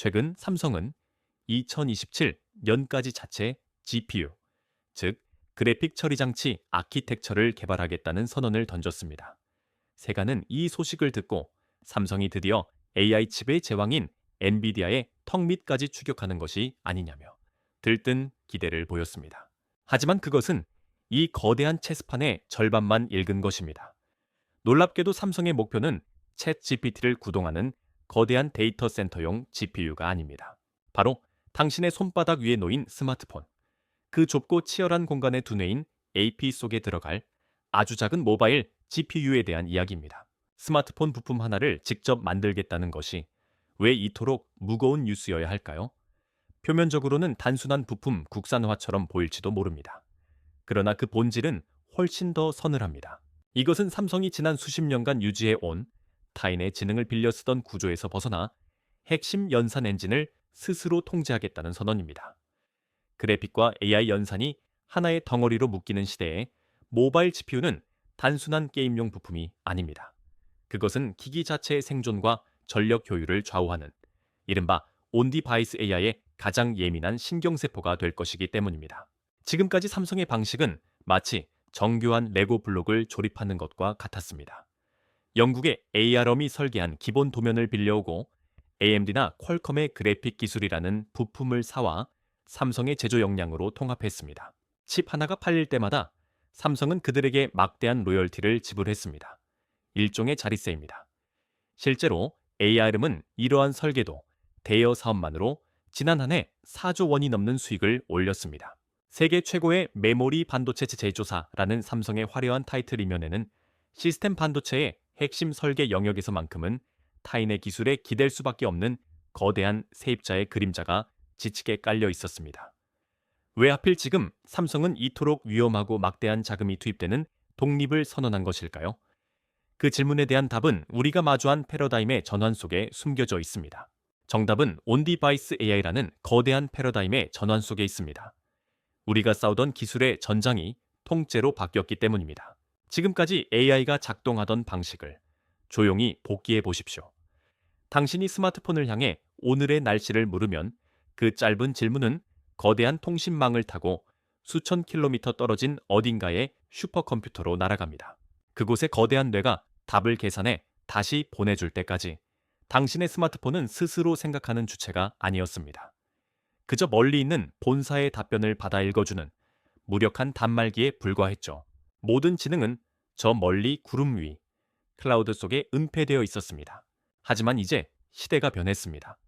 최근 삼성은 2027년까지 자체 GPU, 즉 그래픽 처리 장치 아키텍처를 개발하겠다는 선언을 던졌습니다. 세간은 이 소식을 듣고 삼성이 드디어 AI 칩의 제왕인 엔비디아의 턱 밑까지 추격하는 것이 아니냐며 들뜬 기대를 보였습니다. 하지만 그것은 이 거대한 체스판의 절반만 읽은 것입니다. 놀랍게도 삼성의 목표는 챗 GPT를 구동하는 거대한 데이터 센터용 GPU가 아닙니다. 바로 당신의 손바닥 위에 놓인 스마트폰, 그 좁고 치열한 공간의 두뇌인 AP 속에 들어갈 아주 작은 모바일 GPU에 대한 이야기입니다. 스마트폰 부품 하나를 직접 만들겠다는 것이 왜 이토록 무거운 뉴스여야 할까요? 표면적으로는 단순한 부품 국산화처럼 보일지도 모릅니다. 그러나 그 본질은 훨씬 더 서늘합니다. 이것은 삼성이 지난 수십 년간 유지해온 타인의 지능을 빌려 쓰던 구조에서 벗어나 핵심 연산 엔진을 스스로 통제하겠다는 선언입니다. 그래픽과 AI 연산이 하나의 덩어리로 묶이는 시대에 모바일 GPU는 단순한 게임용 부품이 아닙니다. 그것은 기기 자체의 생존과 전력 효율을 좌우하는 이른바 온디바이스 AI의 가장 예민한 신경세포가 될 것이기 때문입니다. 지금까지 삼성의 방식은 마치 정교한 레고 블록을 조립하는 것과 같았습니다. 영국의 ARM이 설계한 기본 도면을 빌려오고 AMD나 퀄컴의 그래픽 기술이라는 부품을 사와 삼성의 제조 역량으로 통합했습니다. 칩 하나가 팔릴 때마다 삼성은 그들에게 막대한 로열티를 지불했습니다. 일종의 자릿세입니다. 실제로 ARM은 이러한 설계도, 대여 사업만으로 지난 한 해 4조 원이 넘는 수익을 올렸습니다. 세계 최고의 메모리 반도체 제조사라는 삼성의 화려한 타이틀 이면에는 시스템 반도체의 핵심 설계 영역에서만큼은 타인의 기술에 기댈 수밖에 없는 거대한 세입자의 그림자가 지치게 깔려 있었습니다. 왜 하필 지금 삼성은 이토록 위험하고 막대한 자금이 투입되는 독립을 선언한 것일까요? 그 질문에 대한 답은 우리가 마주한 패러다임의 전환 속에 숨겨져 있습니다. 정답은 온디바이스 AI라는 거대한 패러다임의 전환 속에 있습니다. 우리가 싸우던 기술의 전장이 통째로 바뀌었기 때문입니다. 지금까지 AI가 작동하던 방식을 조용히 복귀해 보십시오. 당신이 스마트폰을 향해 오늘의 날씨를 물으면 그 짧은 질문은 거대한 통신망을 타고 수천 킬로미터 떨어진 어딘가의 슈퍼컴퓨터로 날아갑니다. 그곳의 거대한 뇌가 답을 계산해 다시 보내줄 때까지 당신의 스마트폰은 스스로 생각하는 주체가 아니었습니다. 그저 멀리 있는 본사의 답변을 받아 읽어주는 무력한 단말기에 불과했죠. 모든 지능은 저 멀리 구름 위, 클라우드 속에 은폐되어 있었습니다. 하지만 이제 시대가 변했습니다.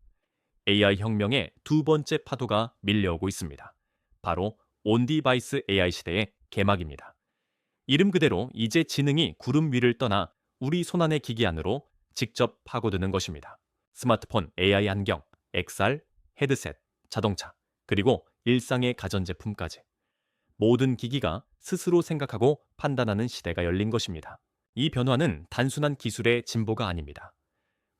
AI 혁명의 두 번째 파도가 밀려오고 있습니다. 바로 온디바이스 AI 시대의 개막입니다. 이름 그대로 이제 지능이 구름 위를 떠나 우리 손안의 기기 안으로 직접 파고드는 것입니다. 스마트폰, AI 안경, XR, 헤드셋, 자동차, 그리고 일상의 가전제품까지. 모든 기기가 스스로 생각하고 판단하는 시대가 열린 것입니다. 이 변화는 단순한 기술의 진보가 아닙니다.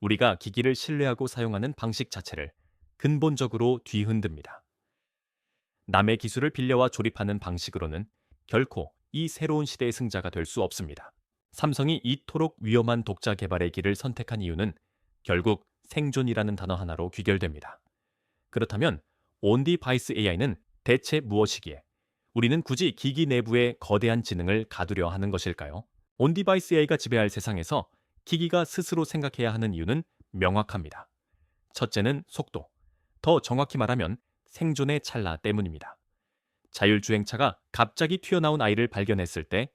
우리가 기기를 신뢰하고 사용하는 방식 자체를 근본적으로 뒤흔듭니다. 남의 기술을 빌려와 조립하는 방식으로는 결코 이 새로운 시대의 승자가 될 수 없습니다. 삼성이 이토록 위험한 독자 개발의 길을 선택한 이유는 결국 생존이라는 단어 하나로 귀결됩니다. 그렇다면 온디바이스 AI는 대체 무엇이기에 우리는 굳이 기기 내부의 거대한 지능을 가두려 하는 것일까요? 온디바이스 AI가 지배할 세상에서 기기가 스스로 생각해야 하는 이유는 명확합니다. 첫째는 속도, 더 정확히 말하면 생존의 찰나 때문입니다. 자율주행차가 갑자기 튀어나온 아이를 발견했을 때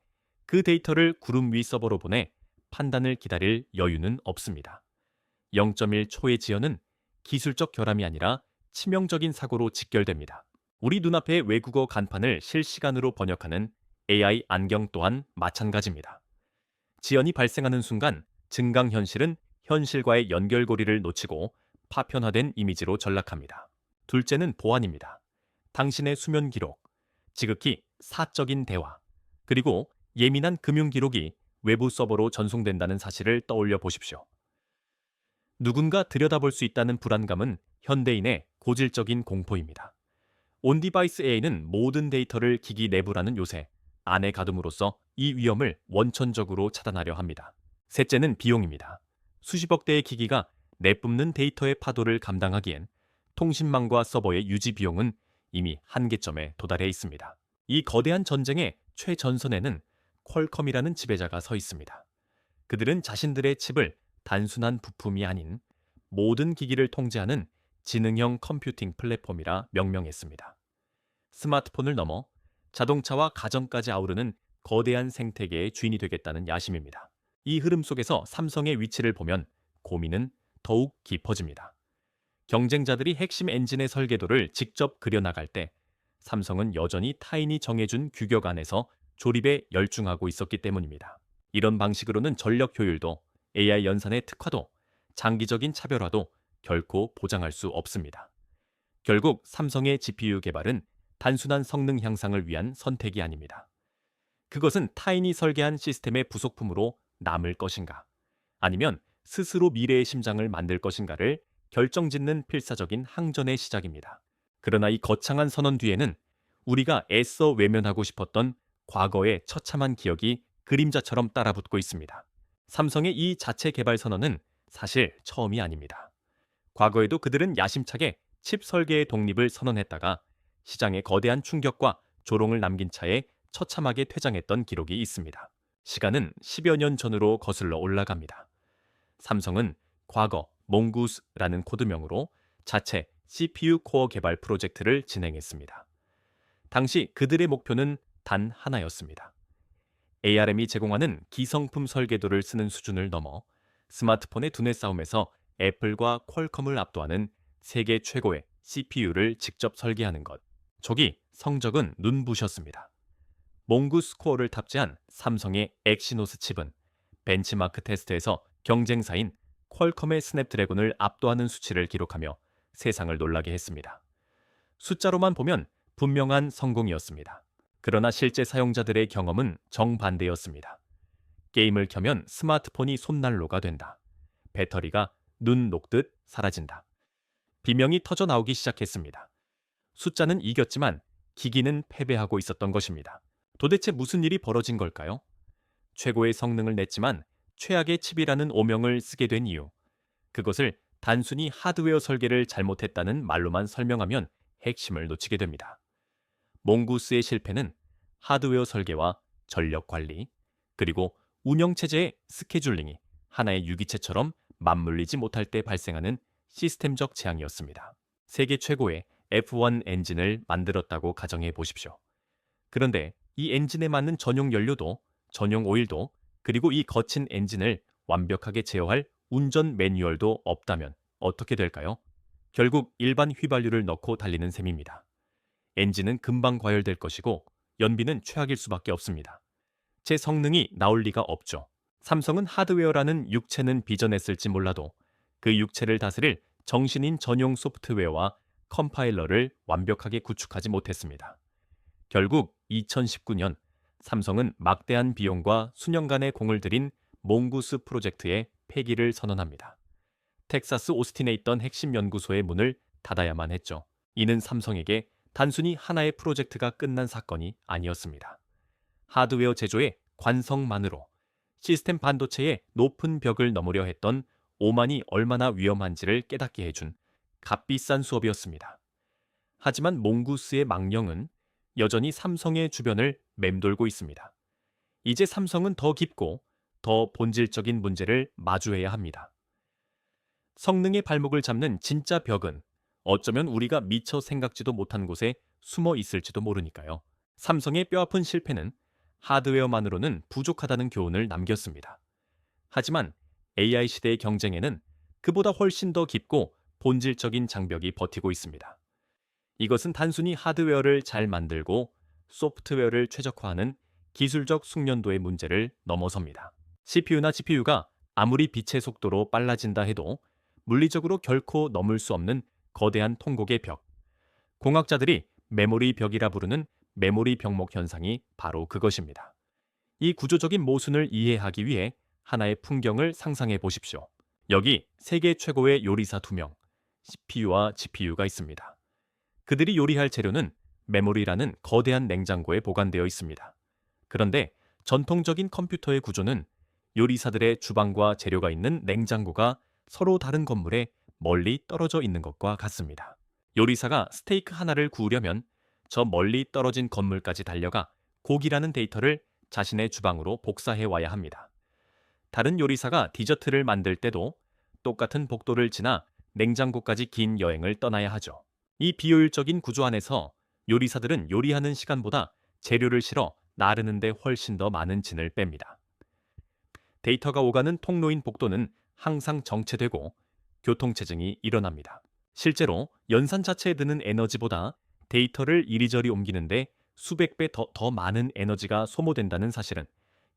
그 데이터를 구름 위 서버로 보내 판단을 기다릴 여유는 없습니다. 0.1초의 지연은 기술적 결함이 아니라 치명적인 사고로 직결됩니다. 우리 눈앞의 외국어 간판을 실시간으로 번역하는 AI 안경 또한 마찬가지입니다. 지연이 발생하는 순간 증강현실은 현실과의 연결고리를 놓치고 파편화된 이미지로 전락합니다. 둘째는 보안입니다. 당신의 수면 기록, 지극히 사적인 대화, 그리고 예민한 금융 기록이 외부 서버로 전송된다는 사실을 떠올려 보십시오. 누군가 들여다볼 수 있다는 불안감은 현대인의 고질적인 공포입니다. 온디바이스 AI는 모든 데이터를 기기 내부라는 요새 안에 가둠으로써 이 위험을 원천적으로 차단하려 합니다. 셋째는 비용입니다. 수십억 대의 기기가 내뿜는 데이터의 파도를 감당하기엔 통신망과 서버의 유지 비용은 이미 한계점에 도달해 있습니다. 이 거대한 전쟁의 최전선에는 퀄컴이라는 지배자가 서 있습니다. 그들은 자신들의 칩을 단순한 부품이 아닌 모든 기기를 통제하는 지능형 컴퓨팅 플랫폼이라 명명했습니다. 스마트폰을 넘어 자동차와 가정까지 아우르는 거대한 생태계의 주인이 되겠다는 야심입니다. 이 흐름 속에서 삼성의 위치를 보면 고민은 더욱 깊어집니다. 경쟁자들이 핵심 엔진의 설계도를 직접 그려나갈 때 삼성은 여전히 타인이 정해준 규격 안에서 조립에 열중하고 있었기 때문입니다. 이런 방식으로는 전력 효율도, AI 연산의 특화도, 장기적인 차별화도 결코 보장할 수 없습니다. 결국 삼성의 GPU 개발은 단순한 성능 향상을 위한 선택이 아닙니다. 그것은 타인이 설계한 시스템의 부속품으로 남을 것인가, 아니면 스스로 미래의 심장을 만들 것인가를 결정짓는 필사적인 항전의 시작입니다. 그러나 이 거창한 선언 뒤에는 우리가 애써 외면하고 싶었던 과거의 처참한 기억이 그림자처럼 따라붙고 있습니다. 삼성의 이 자체 개발 선언은 사실 처음이 아닙니다. 과거에도 그들은 야심차게 칩 설계의 독립을 선언했다가 시장에 거대한 충격과 조롱을 남긴 차에 처참하게 퇴장했던 기록이 있습니다. 시간은 10여 년 전으로 거슬러 올라갑니다. 삼성은 과거 몽구스라는 코드명으로 자체 CPU 코어 개발 프로젝트를 진행했습니다. 당시 그들의 목표는 단 하나였습니다. ARM이 제공하는 기성품 설계도를 쓰는 수준을 넘어 스마트폰의 두뇌 싸움에서 애플과 퀄컴을 압도하는 세계 최고의 CPU를 직접 설계하는 것. 초기 성적은 눈부셨습니다. 몽구스 코어를 탑재한 삼성의 엑시노스 칩은 벤치마크 테스트에서 경쟁사인 퀄컴의 스냅드래곤을 압도하는 수치를 기록하며 세상을 놀라게 했습니다. 숫자로만 보면 분명한 성공이었습니다. 그러나 실제 사용자들의 경험은 정반대였습니다. 게임을 켜면 스마트폰이 손난로가 된다. 배터리가 눈 녹듯 사라진다. 비명이 터져 나오기 시작했습니다. 숫자는 이겼지만 기기는 패배하고 있었던 것입니다. 도대체 무슨 일이 벌어진 걸까요? 최고의 성능을 냈지만 최악의 칩이라는 오명을 쓰게 된 이유. 그것을 단순히 하드웨어 설계를 잘못했다는 말로만 설명하면 핵심을 놓치게 됩니다. 몽구스의 실패는 하드웨어 설계와 전력 관리, 그리고 운영체제의 스케줄링이 하나의 유기체처럼 맞물리지 못할 때 발생하는 시스템적 재앙이었습니다. 세계 최고의 F1 엔진을 만들었다고 가정해 보십시오. 그런데 이 엔진에 맞는 전용 연료도, 전용 오일도, 그리고 이 거친 엔진을 완벽하게 제어할 운전 매뉴얼도 없다면 어떻게 될까요? 결국 일반 휘발유를 넣고 달리는 셈입니다. 엔진은 금방 과열될 것이고 연비는 최악일 수밖에 없습니다. 제 성능이 나올 리가 없죠. 삼성은 하드웨어라는 육체는 빚어냈을지 몰라도 그 육체를 다스릴 정신인 전용 소프트웨어와 컴파일러를 완벽하게 구축하지 못했습니다. 결국 2019년 삼성은 막대한 비용과 수년간의 공을 들인 몽구스 프로젝트의 폐기를 선언합니다. 텍사스 오스틴에 있던 핵심 연구소의 문을 닫아야만 했죠. 이는 삼성에게 단순히 하나의 프로젝트가 끝난 사건이 아니었습니다. 하드웨어 제조의 관성만으로 시스템 반도체의 높은 벽을 넘으려 했던 오만이 얼마나 위험한지를 깨닫게 해준 값비싼 수업이었습니다. 하지만 몽구스의 망령은 여전히 삼성의 주변을 맴돌고 있습니다. 이제 삼성은 더 깊고 더 본질적인 문제를 마주해야 합니다. 성능의 발목을 잡는 진짜 벽은 어쩌면 우리가 미처 생각지도 못한 곳에 숨어 있을지도 모르니까요. 삼성의 뼈아픈 실패는 하드웨어만으로는 부족하다는 교훈을 남겼습니다. 하지만 AI 시대의 경쟁에는 그보다 훨씬 더 깊고 본질적인 장벽이 버티고 있습니다. 이것은 단순히 하드웨어를 잘 만들고 소프트웨어를 최적화하는 기술적 숙련도의 문제를 넘어섭니다. CPU나 GPU가 아무리 빛의 속도로 빨라진다 해도 물리적으로 결코 넘을 수 없는 거대한 통곡의 벽. 공학자들이 메모리 벽이라 부르는 메모리 병목 현상이 바로 그것입니다. 이 구조적인 모순을 이해하기 위해 하나의 풍경을 상상해 보십시오. 여기 세계 최고의 요리사 2명, CPU와 GPU가 있습니다. 그들이 요리할 재료는 메모리라는 거대한 냉장고에 보관되어 있습니다. 그런데 전통적인 컴퓨터의 구조는 요리사들의 주방과 재료가 있는 냉장고가 서로 다른 건물에 멀리 떨어져 있는 것과 같습니다. 요리사가 스테이크 하나를 구우려면 저 멀리 떨어진 건물까지 달려가 고기라는 데이터를 자신의 주방으로 복사해 와야 합니다. 다른 요리사가 디저트를 만들 때도 똑같은 복도를 지나 냉장고까지 긴 여행을 떠나야 하죠. 이 비효율적인 구조 안에서 요리사들은 요리하는 시간보다 재료를 실어 나르는데 훨씬 더 많은 진을 뺍니다. 데이터가 오가는 통로인 복도는 항상 정체되고 교통체증이 일어납니다. 실제로 연산 자체에 드는 에너지보다 데이터를 이리저리 옮기는데 수백 배 더 많은 에너지가 소모된다는 사실은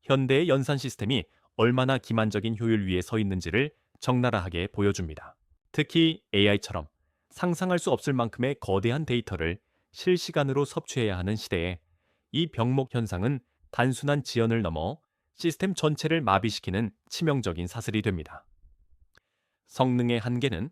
현대의 연산 시스템이 얼마나 기만적인 효율 위에 서 있는지를 적나라하게 보여줍니다. 특히 AI처럼 상상할 수 없을 만큼의 거대한 데이터를 실시간으로 섭취해야 하는 시대에 이 병목 현상은 단순한 지연을 넘어 시스템 전체를 마비시키는 치명적인 사슬이 됩니다. 성능의 한계는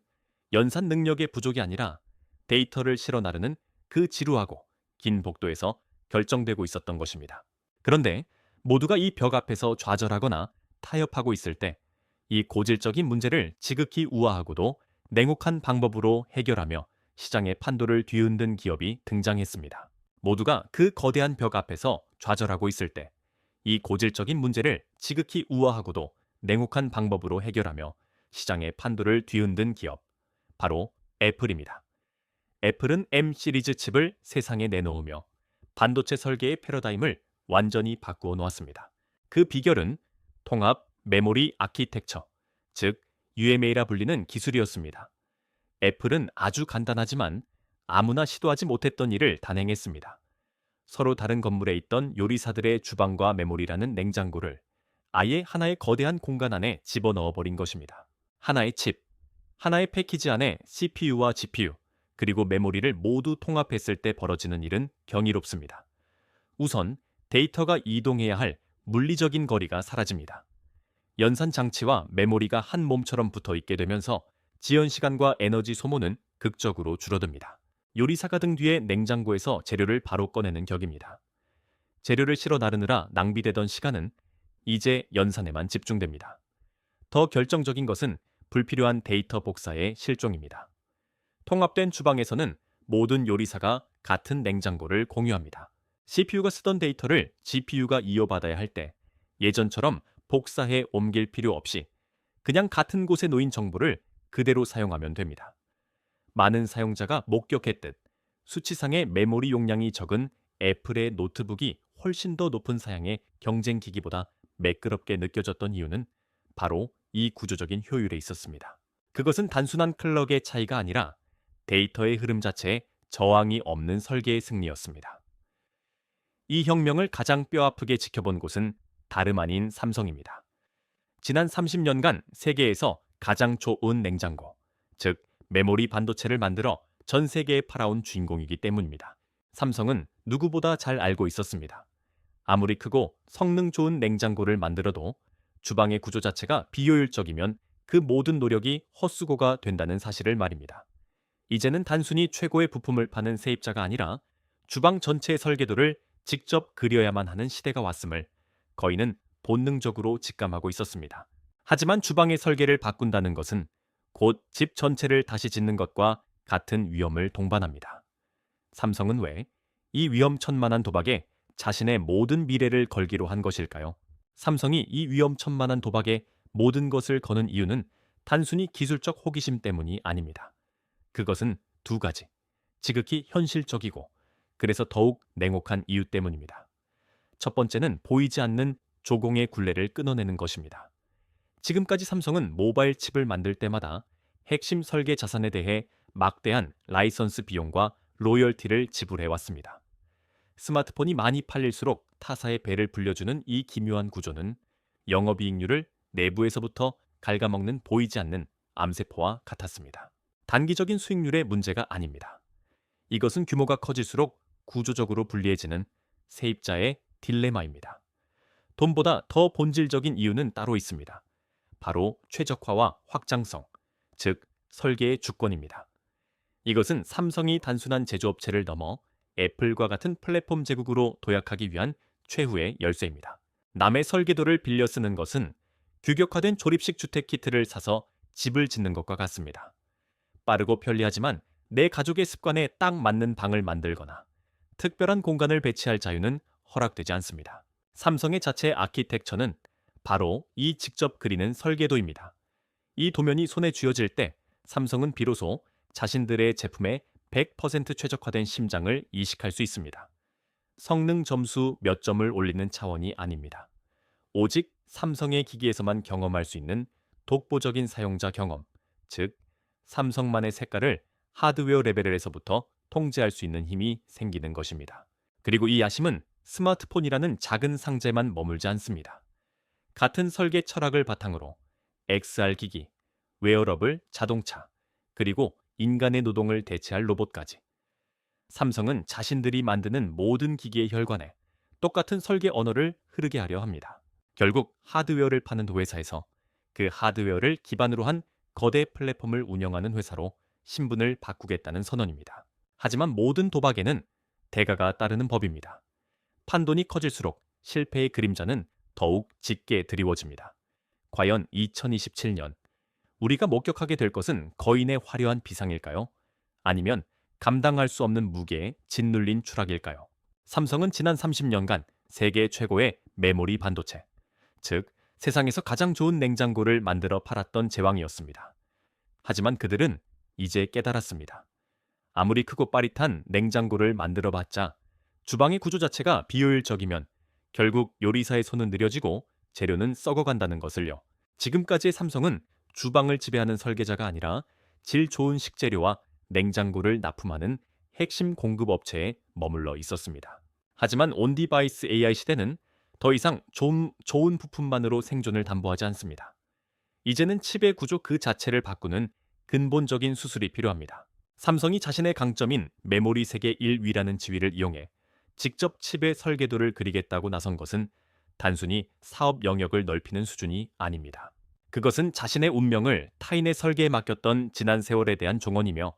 연산 능력의 부족이 아니라 데이터를 실어 나르는 그 지루하고 긴 복도에서 결정되고 있었던 것입니다. 그런데 모두가 이 벽 앞에서 좌절하거나 타협하고 있을 때 이 고질적인 문제를 지극히 우아하고도 냉혹한 방법으로 해결하며 시장의 판도를 뒤흔든 기업이 등장했습니다. 모두가 그 거대한 벽 앞에서 좌절하고 있을 때 이 고질적인 문제를 지극히 우아하고도 냉혹한 방법으로 해결하며 시장의 판도를 뒤흔든 기업, 바로 애플입니다. 애플은 M 시리즈 칩을 세상에 내놓으며 반도체 설계의 패러다임을 완전히 바꾸어 놓았습니다. 그 비결은 통합 메모리 아키텍처, 즉 UMA라 불리는 기술이었습니다. 애플은 아주 간단하지만 아무나 시도하지 못했던 일을 단행했습니다. 서로 다른 건물에 있던 요리사들의 주방과 메모리라는 냉장고를 아예 하나의 거대한 공간 안에 집어넣어 버린 것입니다. 하나의 칩, 하나의 패키지 안에 CPU와 GPU, 그리고 메모리를 모두 통합했을 때 벌어지는 일은 경이롭습니다. 우선 데이터가 이동해야 할 물리적인 거리가 사라집니다. 연산 장치와 메모리가 한 몸처럼 붙어 있게 되면서 지연 시간과 에너지 소모는 극적으로 줄어듭니다. 요리사가 등 뒤에 냉장고에서 재료를 바로 꺼내는 격입니다. 재료를 실어 나르느라 낭비되던 시간은 이제 연산에만 집중됩니다. 더 결정적인 것은 불필요한 데이터 복사의 실종입니다. 통합된 주방에서는 모든 요리사가 같은 냉장고를 공유합니다. CPU가 쓰던 데이터를 GPU가 이어받아야 할 때 예전처럼 복사해 옮길 필요 없이 그냥 같은 곳에 놓인 정보를 그대로 사용하면 됩니다. 많은 사용자가 목격했듯 수치상의 메모리 용량이 적은 애플의 노트북이 훨씬 더 높은 사양의 경쟁 기기보다 매끄럽게 느껴졌던 이유는 바로 이 구조적인 효율에 있었습니다. 그것은 단순한 클럭의 차이가 아니라 데이터의 흐름 자체에 저항이 없는 설계의 승리였습니다. 이 혁명을 가장 뼈아프게 지켜본 곳은 다름 아닌 삼성입니다. 지난 30년간 세계에서 가장 좋은 냉장고, 즉 메모리 반도체를 만들어 전 세계에 팔아온 주인공이기 때문입니다. 삼성은 누구보다 잘 알고 있었습니다. 아무리 크고 성능 좋은 냉장고를 만들어도 주방의 구조 자체가 비효율적이면 그 모든 노력이 헛수고가 된다는 사실을 말입니다. 이제는 단순히 최고의 부품을 파는 세입자가 아니라 주방 전체의 설계도를 직접 그려야만 하는 시대가 왔음을 거인은 본능적으로 직감하고 있었습니다. 하지만 주방의 설계를 바꾼다는 것은 곧 집 전체를 다시 짓는 것과 같은 위험을 동반합니다. 삼성은 왜 이 위험천만한 도박에 자신의 모든 미래를 걸기로 한 것일까요? 삼성이 이 위험천만한 도박에 모든 것을 거는 이유는 단순히 기술적 호기심 때문이 아닙니다. 그것은 두 가지, 지극히 현실적이고 그래서 더욱 냉혹한 이유 때문입니다. 첫 번째는 보이지 않는 조공의 굴레를 끊어내는 것입니다. 지금까지 삼성은 모바일 칩을 만들 때마다 핵심 설계 자산에 대해 막대한 라이선스 비용과 로열티를 지불해왔습니다. 스마트폰이 많이 팔릴수록 타사의 배를 불려주는 이 기묘한 구조는 영업이익률을 내부에서부터 갉아먹는 보이지 않는 암세포와 같았습니다. 단기적인 수익률의 문제가 아닙니다. 이것은 규모가 커질수록 구조적으로 불리해지는 세입자의 딜레마입니다. 돈보다 더 본질적인 이유는 따로 있습니다. 바로 최적화와 확장성, 즉 설계의 주권입니다. 이것은 삼성이 단순한 제조업체를 넘어 애플과 같은 플랫폼 제국으로 도약하기 위한 최후의 열쇠입니다. 남의 설계도를 빌려 쓰는 것은 규격화된 조립식 주택 키트를 사서 집을 짓는 것과 같습니다. 빠르고 편리하지만 내 가족의 습관에 딱 맞는 방을 만들거나 특별한 공간을 배치할 자유는 허락되지 않습니다. 삼성의 자체 아키텍처는 바로 이 직접 그리는 설계도입니다. 이 도면이 손에 쥐어질 때 삼성은 비로소 자신들의 제품에 100% 최적화된 심장을 이식할 수 있습니다. 성능 점수 몇 점을 올리는 차원이 아닙니다. 오직 삼성의 기기에서만 경험할 수 있는 독보적인 사용자 경험, 즉 삼성만의 색깔을 하드웨어 레벨에서부터 통제할 수 있는 힘이 생기는 것입니다. 그리고 이 야심은 스마트폰이라는 작은 상자에만 머물지 않습니다. 같은 설계 철학을 바탕으로 XR 기기, 웨어러블, 자동차, 그리고 인간의 노동을 대체할 로봇까지 삼성은 자신들이 만드는 모든 기기의 혈관에 똑같은 설계 언어를 흐르게 하려 합니다. 결국 하드웨어를 파는 회사에서 그 하드웨어를 기반으로 한 거대 플랫폼을 운영하는 회사로 신분을 바꾸겠다는 선언입니다. 하지만 모든 도박에는 대가가 따르는 법입니다. 판돈이 커질수록 실패의 그림자는 더욱 짙게 드리워집니다. 과연 2027년 우리가 목격하게 될 것은 거인의 화려한 비상일까요? 아니면 감당할 수 없는 무게에 짓눌린 추락일까요? 삼성은 지난 30년간 세계 최고의 메모리 반도체, 즉 세상에서 가장 좋은 냉장고를 만들어 팔았던 제왕이었습니다. 하지만 그들은 이제 깨달았습니다. 아무리 크고 빠릿한 냉장고를 만들어봤자 주방의 구조 자체가 비효율적이면 결국 요리사의 손은 느려지고 재료는 썩어간다는 것을요. 지금까지의 삼성은 주방을 지배하는 설계자가 아니라 질 좋은 식재료와 냉장고를 납품하는 핵심 공급 업체에 머물러 있었습니다. 하지만 온디바이스 AI 시대는 더 이상 좋은 부품만으로 생존을 담보하지 않습니다. 이제는 칩의 구조 그 자체를 바꾸는 근본적인 수술이 필요합니다. 삼성이 자신의 강점인 메모리 세계 1위라는 지위를 이용해 직접 칩의 설계도를 그리겠다고 나선 것은 단순히 사업 영역을 넓히는 수준이 아닙니다. 그것은 자신의 운명을 타인의 설계에 맡겼던 지난 세월에 대한 종언이며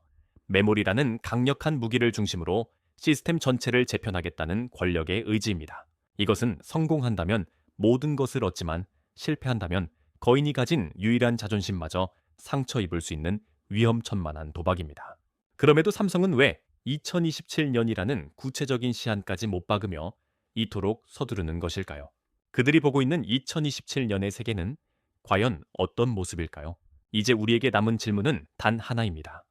메모리라는 강력한 무기를 중심으로 시스템 전체를 재편하겠다는 권력의 의지입니다. 이것은 성공한다면 모든 것을 얻지만 실패한다면 거인이 가진 유일한 자존심마저 상처 입을 수 있는 위험천만한 도박입니다. 그럼에도 삼성은 왜 2027년이라는 구체적인 시한까지 못 박으며 이토록 서두르는 것일까요? 그들이 보고 있는 2027년의 세계는 과연 어떤 모습일까요? 이제 우리에게 남은 질문은 단 하나입니다.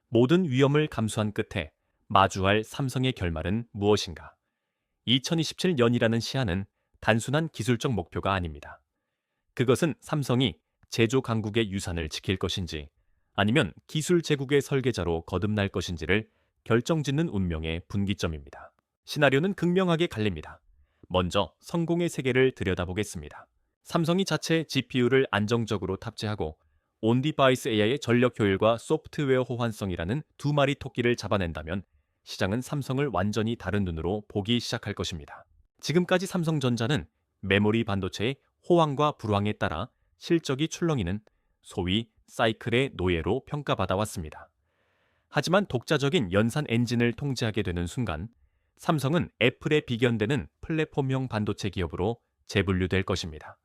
모든 위험을 감수한 끝에 마주할 삼성의 결말은 무엇인가? 2027년이라는 시한은 단순한 기술적 목표가 아닙니다. 그것은 삼성이 제조 강국의 유산을 지킬 것인지 아니면 기술 제국의 설계자로 거듭날 것인지를 결정짓는 운명의 분기점입니다. 시나리오는 극명하게 갈립니다. 먼저 성공의 세계를 들여다보겠습니다. 삼성이 자체 GPU를 안정적으로 탑재하고 온디바이스 AI의 전력 효율과 소프트웨어 호환성이라는 두 마리 토끼를 잡아낸다면 시장은 삼성을 완전히 다른 눈으로 보기 시작할 것입니다. 지금까지 삼성전자는 메모리 반도체의 호황과 불황에 따라 실적이 출렁이는 소위 사이클의 노예로 평가받아 왔습니다. 하지만 독자적인 연산 엔진을 통제하게 되는 순간 삼성은 애플에 비견되는 플랫폼형 반도체 기업으로 재분류될 것입니다.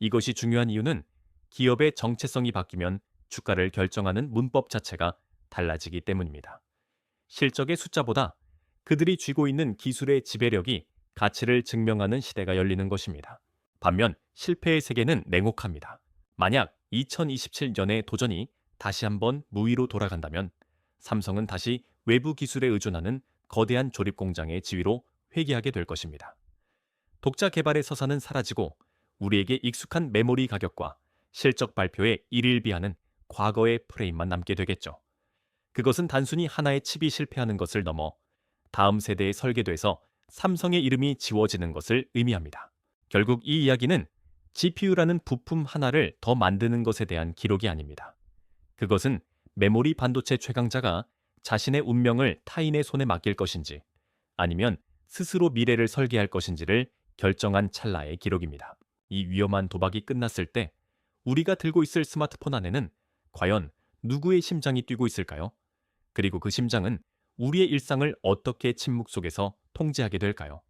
이것이 중요한 이유는 기업의 정체성이 바뀌면 주가를 결정하는 문법 자체가 달라지기 때문입니다. 실적의 숫자보다 그들이 쥐고 있는 기술의 지배력이 가치를 증명하는 시대가 열리는 것입니다. 반면 실패의 세계는 냉혹합니다. 만약 2027년의 도전이 다시 한번 무위로 돌아간다면 삼성은 다시 외부 기술에 의존하는 거대한 조립 공장의 지위로 회귀하게 될 것입니다. 독자 개발의 서사는 사라지고 우리에게 익숙한 메모리 가격과 실적 발표에 일일비하는 과거의 프레임만 남게 되겠죠. 그것은 단순히 하나의 칩이 실패하는 것을 넘어 다음 세대의 설계도에서 삼성의 이름이 지워지는 것을 의미합니다. 결국 이 이야기는 GPU라는 부품 하나를 더 만드는 것에 대한 기록이 아닙니다. 그것은 메모리 반도체 최강자가 자신의 운명을 타인의 손에 맡길 것인지 아니면 스스로 미래를 설계할 것인지를 결정한 찰나의 기록입니다. 이 위험한 도박이 끝났을 때 우리가 들고 있을 스마트폰 안에는 과연 누구의 심장이 뛰고 있을까요? 그리고 그 심장은 우리의 일상을 어떻게 침묵 속에서 통제하게 될까요?